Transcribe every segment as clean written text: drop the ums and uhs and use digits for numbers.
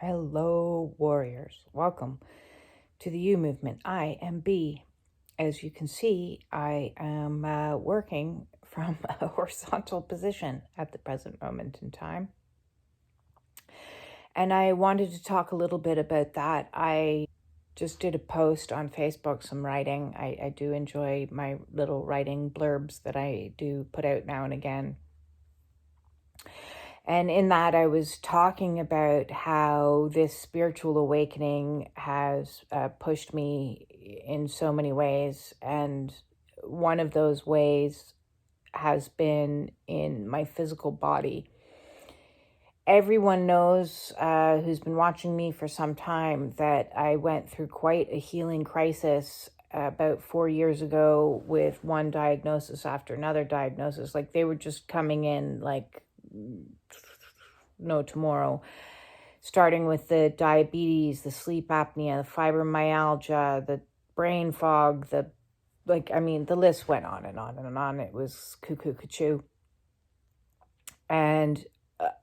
Hello, warriors. Welcome to the U movement. I am B. As you can see, I am working from a horizontal position at the present moment in time. And I wanted to talk a little bit about that. I just did a post on Facebook, some writing. I do enjoy my little writing blurbs that I do put out now and again. And in that, I was talking about how this spiritual awakening has pushed me in so many ways. And one of those ways has been in my physical body. Everyone knows, who's been watching me for some time, that I went through quite a healing crisis about 4 years ago with one diagnosis after another diagnosis. Like, they were just coming in like no tomorrow, starting with the diabetes, the sleep apnea, the fibromyalgia, the brain fog, the list went on and on and on. It was cuckoo. And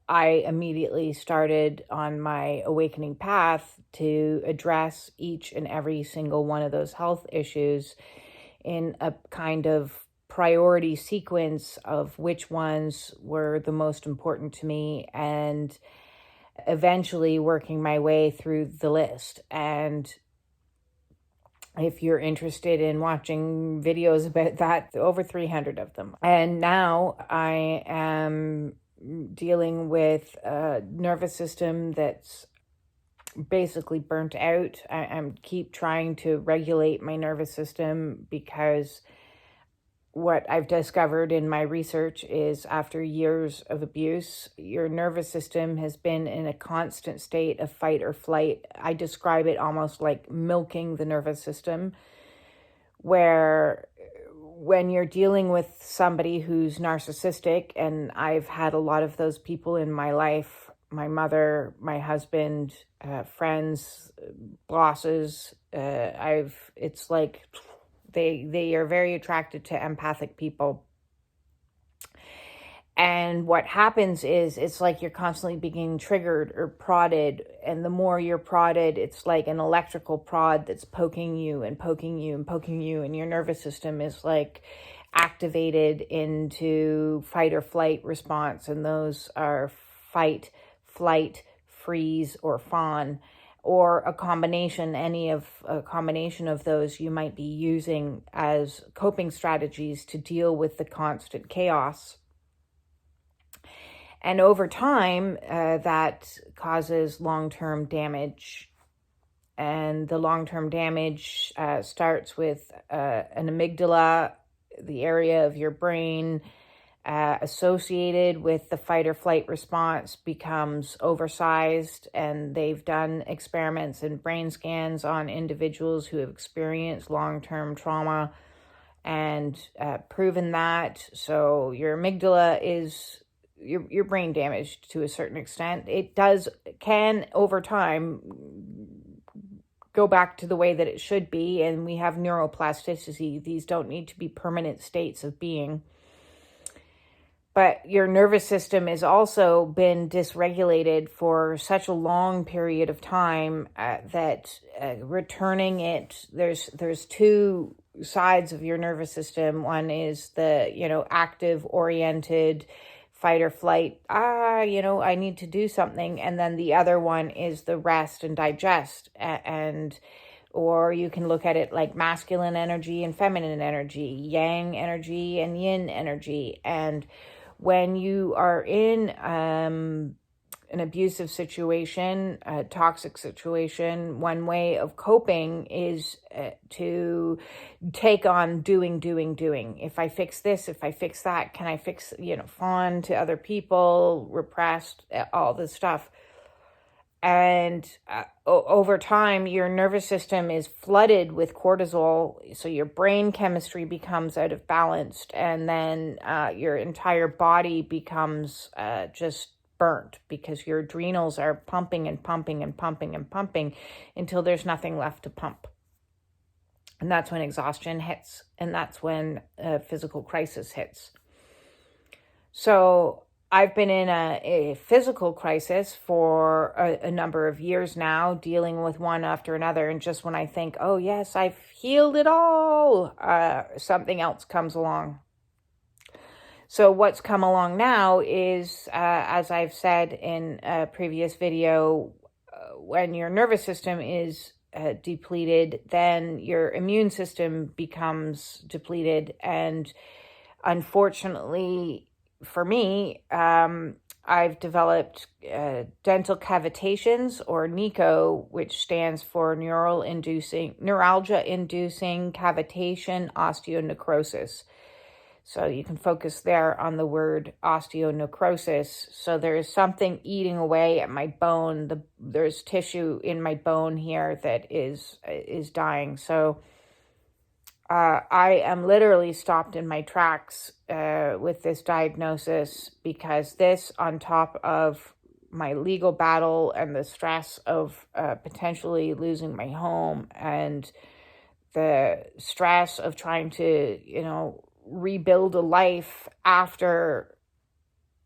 I immediately started on my awakening path to address each and every single one of those health issues in a kind of priority sequence of which ones were the most important to me, and eventually working my way through the list. And if you're interested in watching videos about that, over 300 of them. And now I am dealing with a nervous system that's basically burnt out. I'm keep trying to regulate my nervous system, because what I've discovered in my research is, after years of abuse, your nervous system has been in a constant state of fight or flight. I describe it almost like milking the nervous system, where when you're dealing with somebody who's narcissistic, and I've had a lot of those people in my life, my mother, my husband, friends, bosses, it's like they are very attracted to empathic people. And what happens is, it's like you're constantly being triggered or prodded. And the more you're prodded, it's like an electrical prod that's poking you and poking you and poking you. And your nervous system is like activated into fight or flight response. And those are fight, flight, freeze, or fawn, or a combination of those you might be using as coping strategies to deal with the constant chaos. And over time, that causes long-term damage. And the long-term damage starts with an amygdala, the area of your brain associated with the fight or flight response, becomes oversized. And they've done experiments and brain scans on individuals who have experienced long-term trauma and proven that. So your amygdala is your brain damaged to a certain extent. It can over time go back to the way that it should be, and we have neuroplasticity. These don't need to be permanent states of being. But your nervous system has also been dysregulated for such a long period of time that returning it, there's two sides of your nervous system. One is the, active oriented fight or flight, I need to do something. And then the other one is the rest and digest. Or you can look at it like masculine energy and feminine energy, yang energy and yin energy. And when you are in an abusive situation, a toxic situation, one way of coping is to take on doing. If I fix this, if I fix that, can I fix, fawn to other people, repressed, all this stuff. And over time, your nervous system is flooded with cortisol, so your brain chemistry becomes out of balance, and then your entire body becomes just burnt, because your adrenals are pumping until there's nothing left to pump. And that's when exhaustion hits, and that's when a physical crisis hits. So I've been in a physical crisis for a number of years now, dealing with one after another. And just when I think, oh, yes, I've healed it all, something else comes along. So what's come along now is, as I've said in a previous video, when your nervous system is depleted, then your immune system becomes depleted. And unfortunately, for me, I've developed dental cavitations, or NICO, which stands for neuralgia-inducing cavitation osteonecrosis. So you can focus there on the word osteonecrosis. So there is something eating away at my bone. There's tissue in my bone here that is dying. So I am literally stopped in my tracks with this diagnosis, because this, on top of my legal battle and the stress of potentially losing my home, and the stress of trying to, rebuild a life after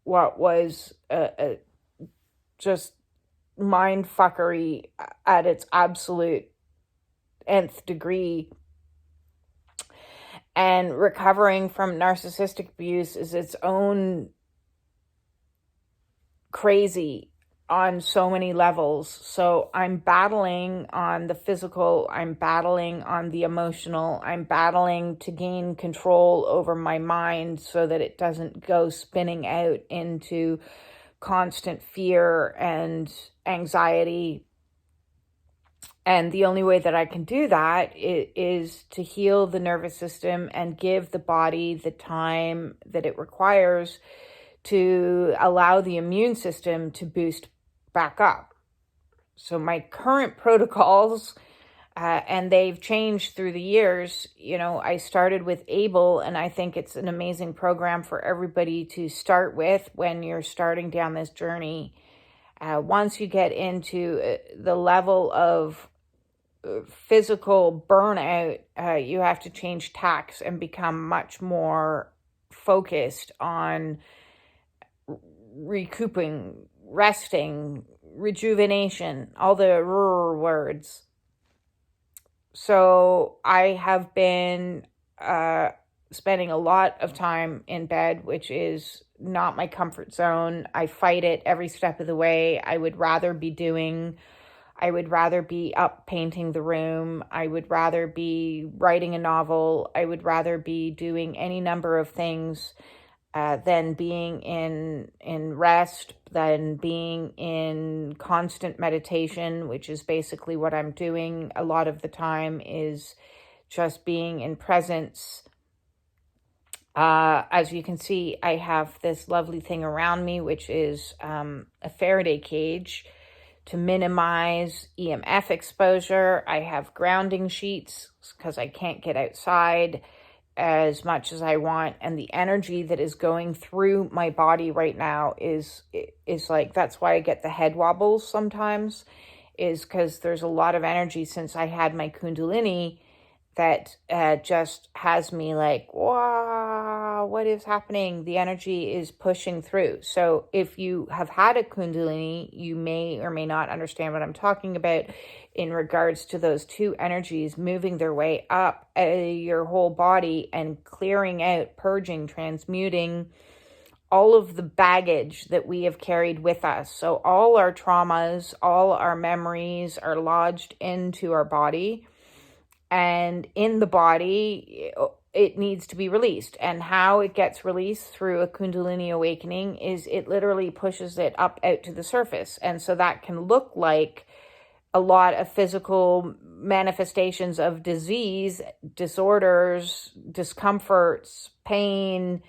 what was just mind fuckery at its absolute nth degree. And recovering from narcissistic abuse is its own crazy on so many levels. So I'm battling on the physical, I'm battling on the emotional, I'm battling to gain control over my mind so that it doesn't go spinning out into constant fear and anxiety. And the only way that I can do that is to heal the nervous system and give the body the time that it requires to allow the immune system to boost back up. So my current protocols, and they've changed through the years, I started with ABLE, and I think it's an amazing program for everybody to start with when you're starting down this journey. Once you get into the level of physical burnout, you have to change tacks and become much more focused on recouping, resting, rejuvenation, all the words. So I have been spending a lot of time in bed, which is not my comfort zone. I fight it every step of the way. I would rather be up painting the room. I would rather be writing a novel. I would rather be doing any number of things than being in rest, than being in constant meditation, which is basically what I'm doing a lot of the time, is just being in presence. As you can see, I have this lovely thing around me, which is a Faraday cage to minimize EMF exposure. I have grounding sheets because I can't get outside as much as I want, and the energy that is going through my body right now is like, that's why I get the head wobbles sometimes, is because there's a lot of energy since I had my Kundalini that just has me like, wow, what is happening? The energy is pushing through. So if you have had a Kundalini, you may or may not understand what I'm talking about in regards to those two energies moving their way up your whole body and clearing out, purging, transmuting all of the baggage that we have carried with us. So all our traumas, all our memories are lodged into our body. And in the body, it needs to be released. And how it gets released through a Kundalini awakening is it literally pushes it up out to the surface. And so that can look like a lot of physical manifestations of disease, disorders, discomforts, pain.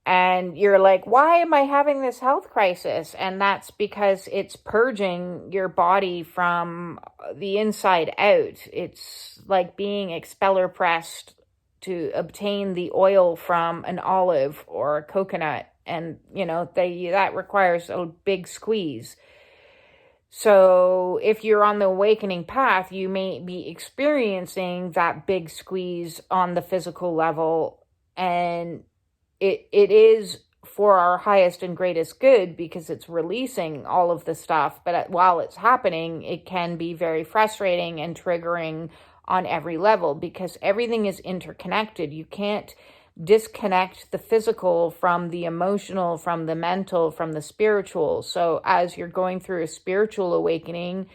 And you're like, why am I having this health crisis? And that's because it's purging your body from the inside out. It's like being expeller pressed to obtain the oil from an olive or a coconut. And, that requires a big squeeze. So if you're on the awakening path, you may be experiencing that big squeeze on the physical level, and it is for our highest and greatest good because it's releasing all of the stuff. But while it's happening, it can be very frustrating and triggering on every level because everything is interconnected. You can't disconnect the physical from the emotional, from the mental, from the spiritual. So as you're going through a spiritual awakening,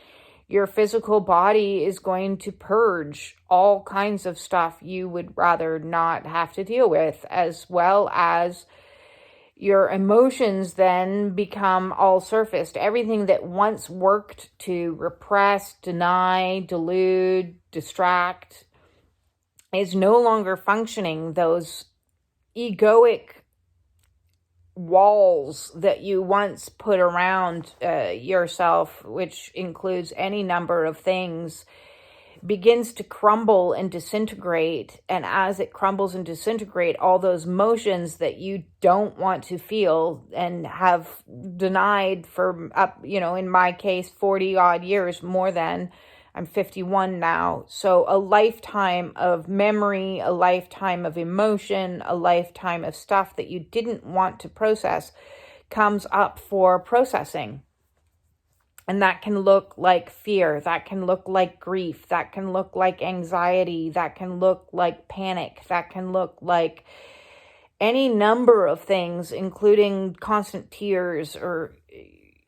your physical body is going to purge all kinds of stuff you would rather not have to deal with, as well as your emotions then become all surfaced. Everything that once worked to repress, deny, delude, distract is no longer functioning. Those egoic walls that you once put around yourself, which includes any number of things, begins to crumble and disintegrate. And as it crumbles and disintegrate, all those emotions that you don't want to feel and have denied for in my case, 40 odd years, more than. I'm 51 now. So a lifetime of memory, a lifetime of emotion, a lifetime of stuff that you didn't want to process comes up for processing. And that can look like fear. That can look like grief. That can look like anxiety. That can look like panic. That can look like any number of things, including constant tears. Or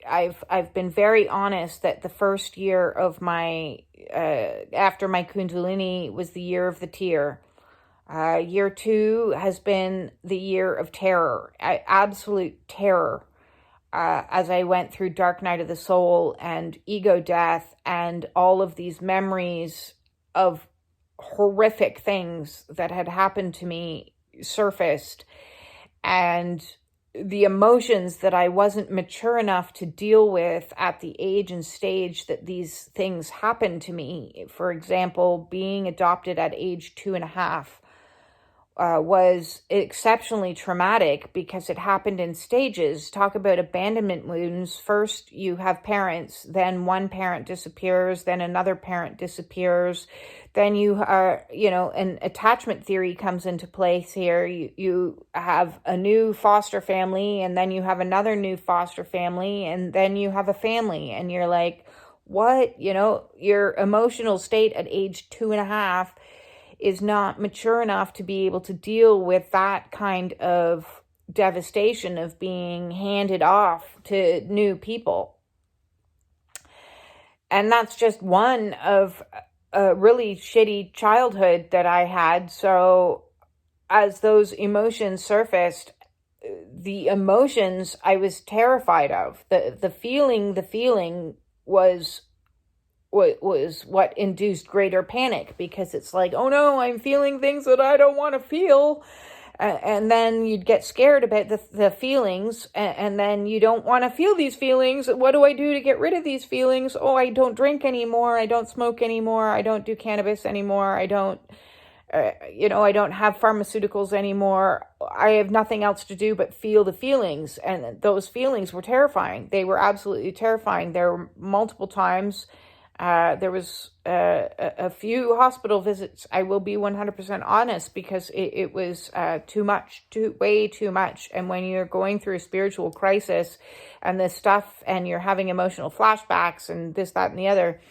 I've been very honest that the first year of my after my Kundalini was the year of the tear. Year 2 has been the year of terror, absolute terror. As I went through Dark Night of the Soul and ego death and all of these memories of horrific things that had happened to me surfaced, and the emotions that I wasn't mature enough to deal with at the age and stage that these things happened to me. For example, being adopted at age 2.5 was exceptionally traumatic because it happened in stages. Talk about abandonment wounds. First, you have parents, then one parent disappears, then another parent disappears. Then you are, an attachment theory comes into place here. You have a new foster family, and then you have another new foster family, and then you have a family, and you're like, what? Your emotional state at age 2.5 is not mature enough to be able to deal with that kind of devastation of being handed off to new people. And that's just one of a really shitty childhood that I had. So as those emotions surfaced, the emotions I was terrified of, the feeling was what induced greater panic, because it's like, oh no, I'm feeling things that I don't want to feel. And then you'd get scared about the feelings, and then you don't want to feel these feelings. What do I do to get rid of these feelings? Oh, I don't drink anymore. I don't smoke anymore. I don't do cannabis anymore. I don't, I don't have pharmaceuticals anymore. I have nothing else to do but feel the feelings. And those feelings were terrifying. They were absolutely terrifying. There were multiple times. There was a few hospital visits. I will be 100% honest, because it was too much, way too much. And when you're going through a spiritual crisis and this stuff, and you're having emotional flashbacks and this, that, and the other,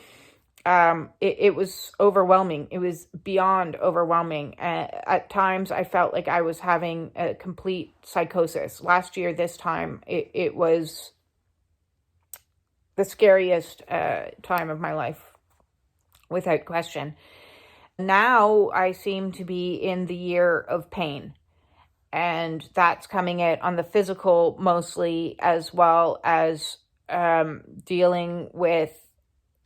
it was overwhelming. It was beyond overwhelming. At times, I felt like I was having a complete psychosis. Last year, this time, it was the scariest time of my life, without question. Now I seem to be in the year of pain, and that's coming out on the physical mostly, as well as dealing with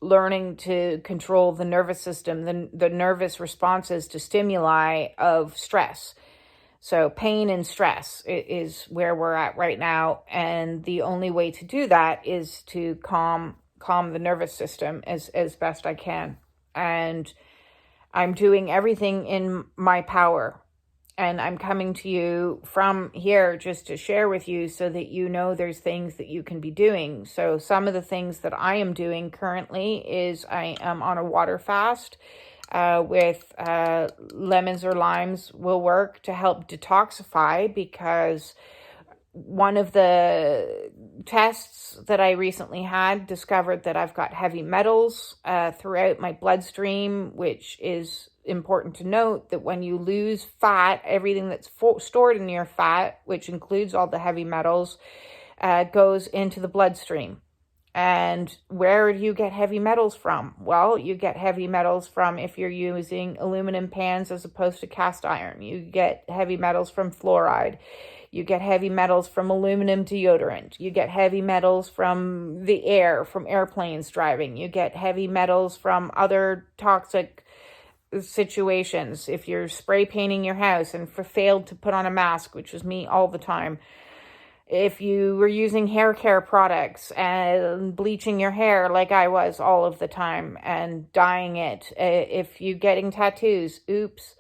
learning to control the nervous system, the nervous responses to stimuli of stress. So pain and stress is where we're at right now. And the only way to do that is to calm the nervous system as best I can. And I'm doing everything in my power. And I'm coming to you from here just to share with you, so that you know there's things that you can be doing. So some of the things that I am doing currently is I am on a water fast. With lemons or limes will work to help detoxify, because one of the tests that I recently had discovered that I've got heavy metals throughout my bloodstream, which is important to note that when you lose fat, everything that's stored in your fat, which includes all the heavy metals, goes into the bloodstream. And where do you get heavy metals from? Well, you get heavy metals from if you're using aluminum pans as opposed to cast iron. You get heavy metals from fluoride. You get heavy metals from aluminum deodorant. You get heavy metals from the air, from airplanes driving. You get heavy metals from other toxic situations. If you're spray painting your house and failed to put on a mask, which was me all the time. If you were using hair care products and bleaching your hair like I was all of the time and dyeing it. If you're getting tattoos, oops.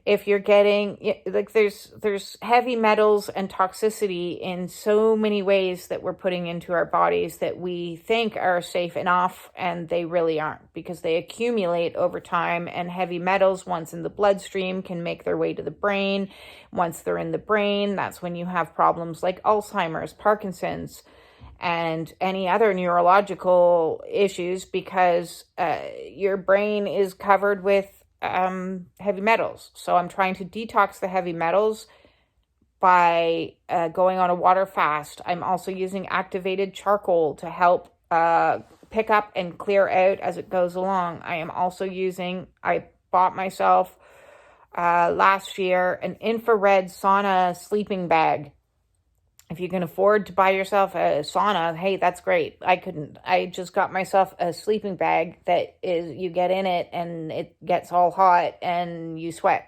If you're getting, like, there's heavy metals and toxicity in so many ways that we're putting into our bodies that we think are safe enough, and they really aren't, because they accumulate over time. And heavy metals, once in the bloodstream, can make their way to the brain. Once they're in the brain, that's when you have problems like Alzheimer's, Parkinson's, and any other neurological issues, because your brain is covered with heavy metals. So I'm trying to detox the heavy metals by going on a water fast. I'm also using activated charcoal to help pick up and clear out as it goes along. I bought myself last year an infrared sauna sleeping bag. If you can afford to buy yourself a sauna, hey, that's great. I couldn't. I just got myself a sleeping bag that is, you get in it and it gets all hot and you sweat.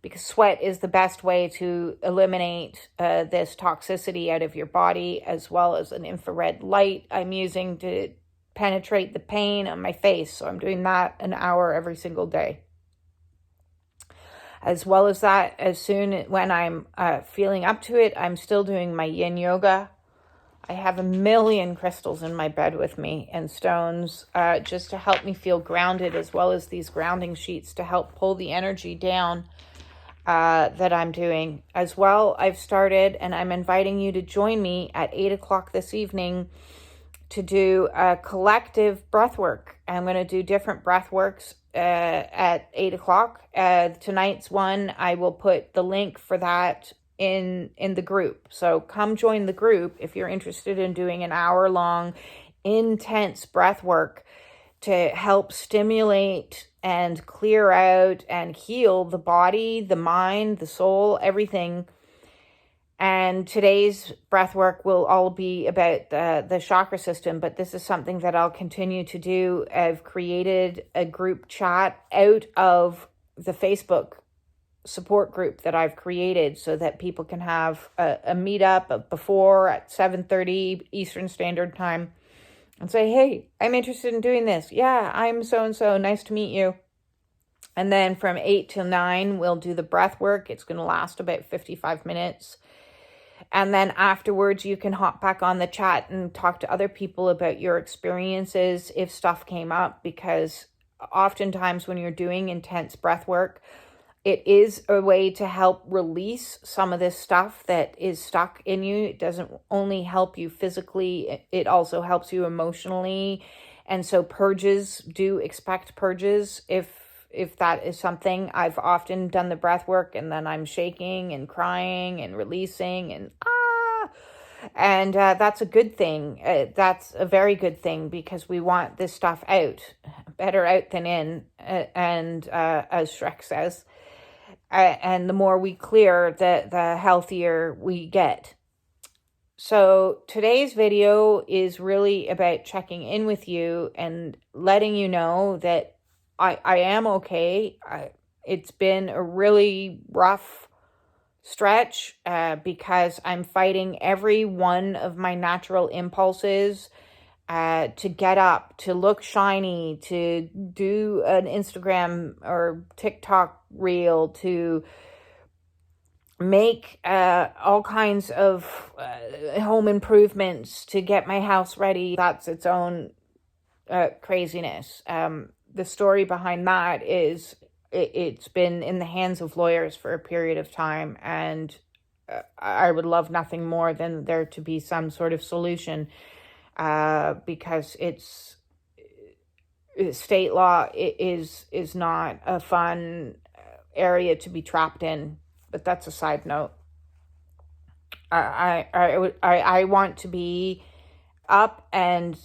Because sweat is the best way to eliminate this toxicity out of your body, as well as an infrared light I'm using to penetrate the pain on my face. So I'm doing that an hour every single day. As well as that, when I'm feeling up to it, I'm still doing my yin yoga. I have a million crystals in my bed with me and stones just to help me feel grounded, as well as these grounding sheets to help pull the energy down that I'm doing. As well, I've started, and I'm inviting you to join me at 8 o'clock this evening to do a collective breath work. I'm going to do different breath works at 8 o'clock. Tonight's one, I will put the link for that in the group. So come join the group if you're interested in doing an hour-long intense breath work to help stimulate and clear out and heal the body, the mind, the soul, everything. And today's breath work will all be about the chakra system, but this is something that I'll continue to do. I've created a group chat out of the Facebook support group that I've created so that people can have a meetup before at 7:30 Eastern Standard Time and say, hey, I'm interested in doing this. Yeah, I'm so-and-so. Nice to meet you. And then from 8 till 9, we'll do the breath work. It's going to last about 55 minutes. And then afterwards, you can hop back on the chat and talk to other people about your experiences if stuff came up, because oftentimes when you're doing intense breath work, it is a way to help release some of this stuff that is stuck in you. It doesn't only help you physically, it also helps you emotionally. And so expect purges if that is something. I've often done the breath work and then I'm shaking and crying and releasing and and that's a good thing. That's a very good thing, because we want this stuff out. Better out than in, and as Shrek says. And the more we clear, the healthier we get. So today's video is really about checking in with you and letting you know that I am okay. It's been a really rough stretch because I'm fighting every one of my natural impulses to get up, to look shiny, to do an Instagram or TikTok reel, to make all kinds of home improvements, to get my house ready. That's its own craziness. The story behind that is it's been in the hands of lawyers for a period of time, and I would love nothing more than there to be some sort of solution, because state law is not a fun area to be trapped in. But that's a side note. I want to be up and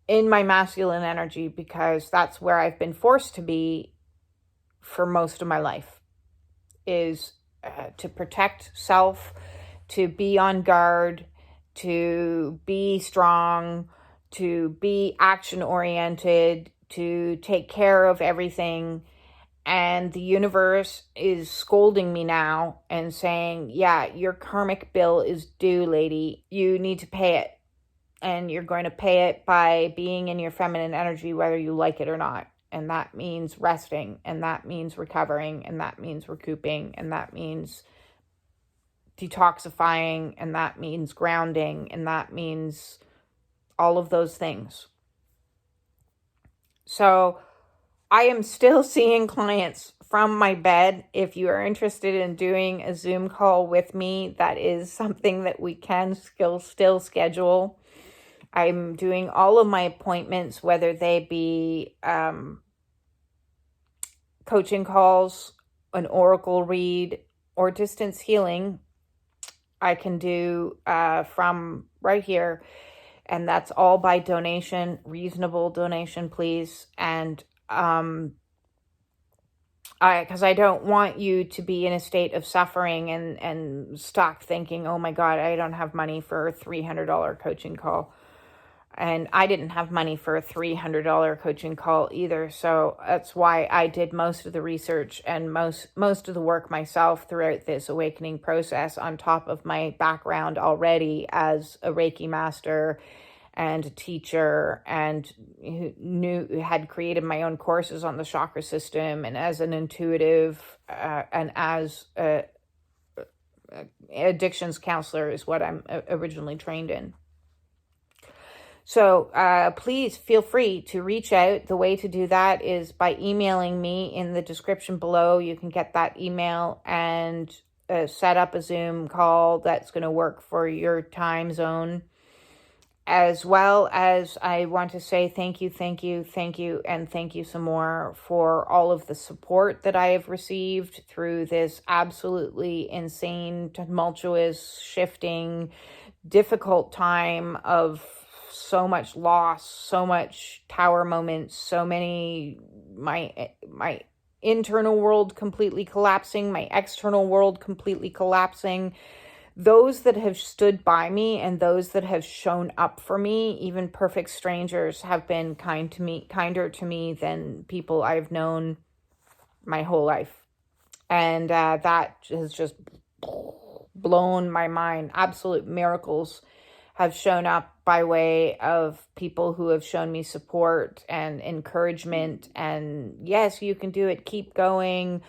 in my masculine energy, because that's where I've been forced to be for most of my life, is to protect self, to be on guard, to be strong, to be action oriented, to take care of everything. And the universe is scolding me now and saying, yeah, your karmic bill is due, lady. You need to pay it. And you're going to pay it by being in your feminine energy, whether you like it or not. And that means resting, and that means recovering, and that means recouping, and that means detoxifying, and that means grounding, and that means all of those things. So I am still seeing clients from my bed. If you are interested in doing a Zoom call with me, that is something that we can still schedule. I'm doing all of my appointments, whether they be coaching calls, an oracle read, or distance healing. I can do from right here. And that's all by donation, reasonable donation, please. And because I don't want you to be in a state of suffering and stuck thinking, oh my God, I don't have money for a $300 coaching call. And I didn't have money for a $300 coaching call either. So that's why I did most of the research and most of the work myself throughout this awakening process, on top of my background already as a Reiki master and a teacher, and had created my own courses on the chakra system, and as an intuitive and as a addictions counselor is what I'm originally trained in. So please feel free to reach out. The way to do that is by emailing me in the description below. You can get that email and set up a Zoom call that's going to work for your time zone. As well as, I want to say thank you, and thank you some more for all of the support that I have received through this absolutely insane, tumultuous, shifting, difficult time of so much loss, so much tower moments, so many, my internal world completely collapsing, my external world completely collapsing. Those that have stood by me and those that have shown up for me, even perfect strangers, have been kinder to me than people I've known my whole life. And that has just blown my mind. Absolute miracles have shown up by way of people who have shown me support and encouragement. And yes, you can do it. Keep going.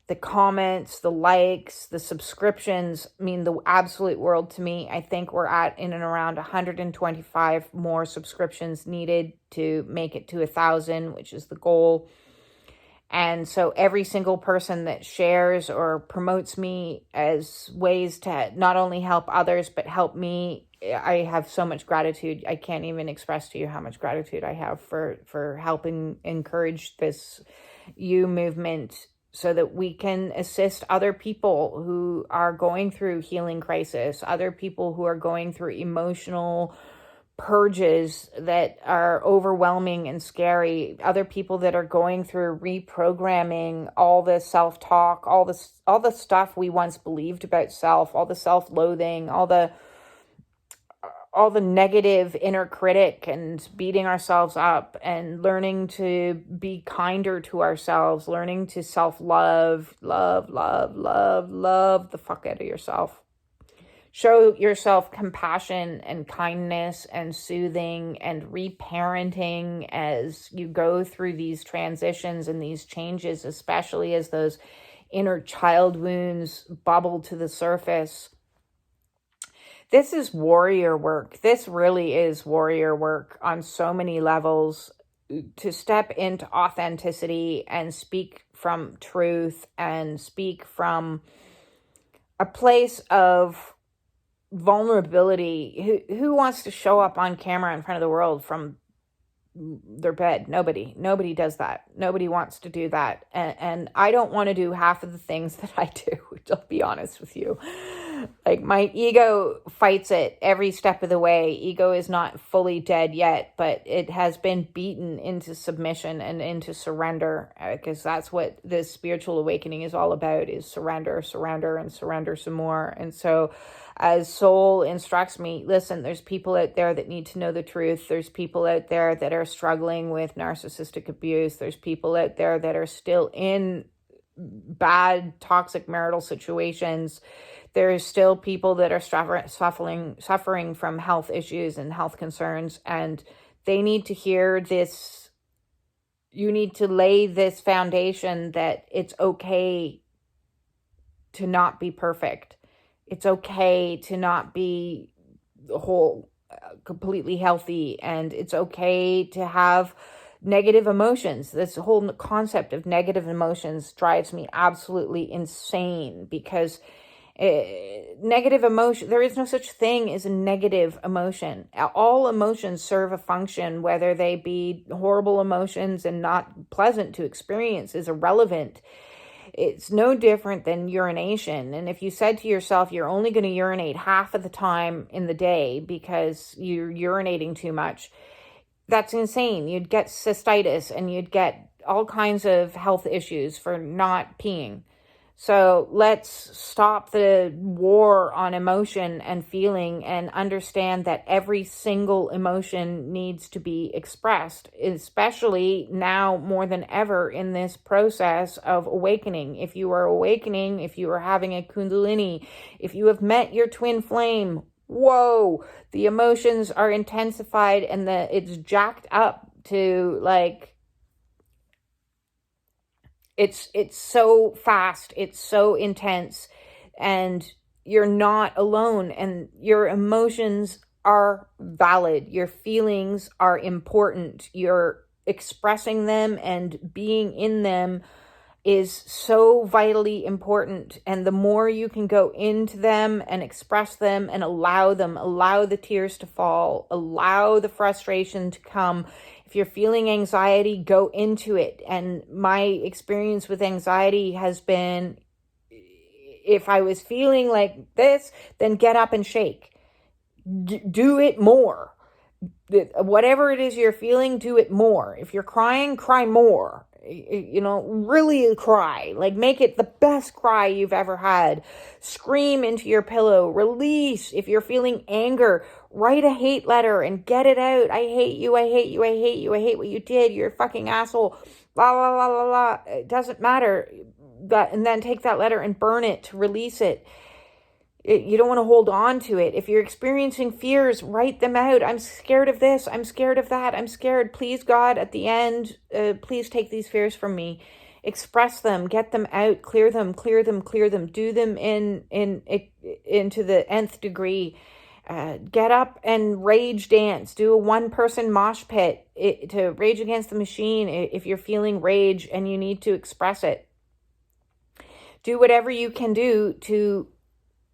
The comments, the likes, the subscriptions mean the absolute world to me. I think we're at in and around 125 more subscriptions needed to make it to 1,000, which is the goal. And so every single person that shares or promotes me as ways to not only help others, but help me, I have so much gratitude. I can't even express to you how much gratitude I have for helping encourage this movement, so that we can assist other people who are going through healing crisis, other people who are going through emotional purges that are overwhelming and scary, other people that are going through reprogramming all the self-talk, all the stuff we once believed about self, all the self-loathing, all the negative inner critic, and beating ourselves up, and learning to be kinder to ourselves, learning to self-love, love the fuck out of yourself. Show yourself compassion and kindness and soothing and reparenting as you go through these transitions and these changes, especially as those inner child wounds bubble to the surface. This is warrior work. This really is warrior work on so many levels, to step into authenticity and speak from truth and speak from a place of vulnerability. Who wants to show up on camera in front of the world from their bed? Nobody does that. Nobody wants to do that. And I don't want to do half of the things that I do, to be honest with you. Like, my ego fights it every step of the way. Ego is not fully dead yet, but it has been beaten into submission and into surrender, because that's what this spiritual awakening is all about, is surrender, and surrender some more. And so as soul instructs me, listen, there's people out there that need to know the truth. There's people out there that are struggling with narcissistic abuse. There's people out there that are still in bad, toxic marital situations. There's still people that are suffering from health issues and health concerns, and they need to hear this. You need to lay this foundation that it's okay to not be perfect. It's okay to not be whole, completely healthy, and it's okay to have negative emotions. This whole concept of negative emotions drives me absolutely insane, because negative emotion, there is no such thing as a negative emotion. All emotions serve a function. Whether they be horrible emotions and not pleasant to experience is irrelevant. It's no different than urination. And if you said to yourself, you're only going to urinate half of the time in the day because you're urinating too much, that's insane. You'd get cystitis and you'd get all kinds of health issues for not peeing. So let's stop the war on emotion and feeling, and understand that every single emotion needs to be expressed, especially now more than ever in this process of awakening. If you are awakening, if you are having a kundalini, if you have met your twin flame, whoa, the emotions are intensified, and it's jacked up to like, it's so fast, it's so intense, and you're not alone, and your emotions are valid. Your feelings are important. You're expressing them and being in them is so vitally important. And the more you can go into them and express them and allow the tears to fall, allow the frustration to come. If you're feeling anxiety, go into it. And my experience with anxiety has been, if I was feeling like this, then get up and shake. Do it more. Whatever it is you're feeling, do it more. If you're crying, cry more. Really cry. Like, make it the best cry you've ever had. Scream into your pillow. Release. If you're feeling anger, write a hate letter and get it out. I hate you. I hate you. I hate you. I hate what you did. You're a fucking asshole. La la la la la. It doesn't matter. And then take that letter and burn it to release it. You don't want to hold on to it. If you're experiencing fears, write them out. I'm scared of this. I'm scared of that. I'm scared. Please, God, at the end, please take these fears from me. Express them. Get them out. Clear them. Clear them. Clear them. Do them into the nth degree. Get up and rage dance. Do a one-person mosh pit to Rage Against the Machine if you're feeling rage and you need to express it. Do whatever you can do to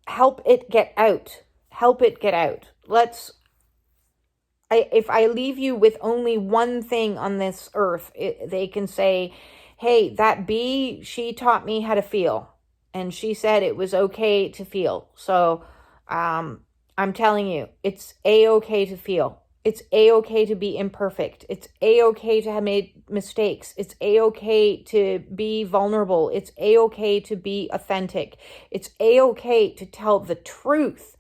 help it get out. Help it get out. If I leave you with only one thing on this earth, they can say, hey, that bee, she taught me how to feel. And she said it was okay to feel. So I'm telling you, it's a-okay to feel. It's a-okay to be imperfect. It's a-okay to have made mistakes. It's a-okay to be vulnerable. It's a-okay to be authentic. It's a-okay to tell the truth.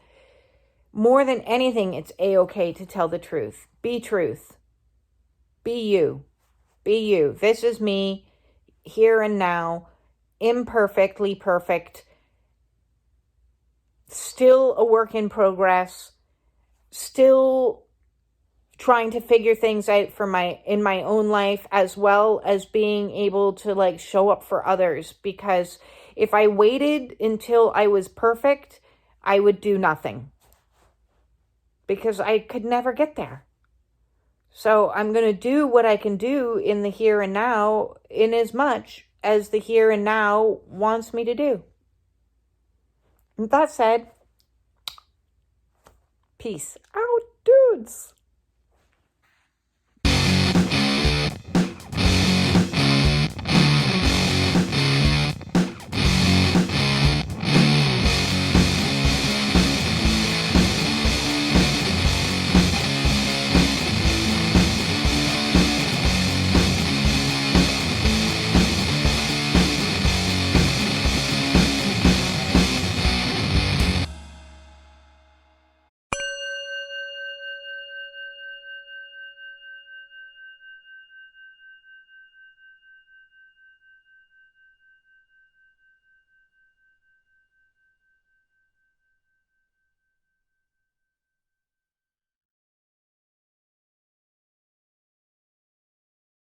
More than anything, it's a-okay to tell the truth. Be truth. Be you. Be you. This is me, here and now, imperfectly perfect, still a work in progress, still trying to figure things out in my own life, as well as being able to show up for others. Because if I waited until I was perfect, I would do nothing, because I could never get there. So I'm going to do what I can do in the here and now, in as much as the here and now wants me to do. With that said, peace out, dudes.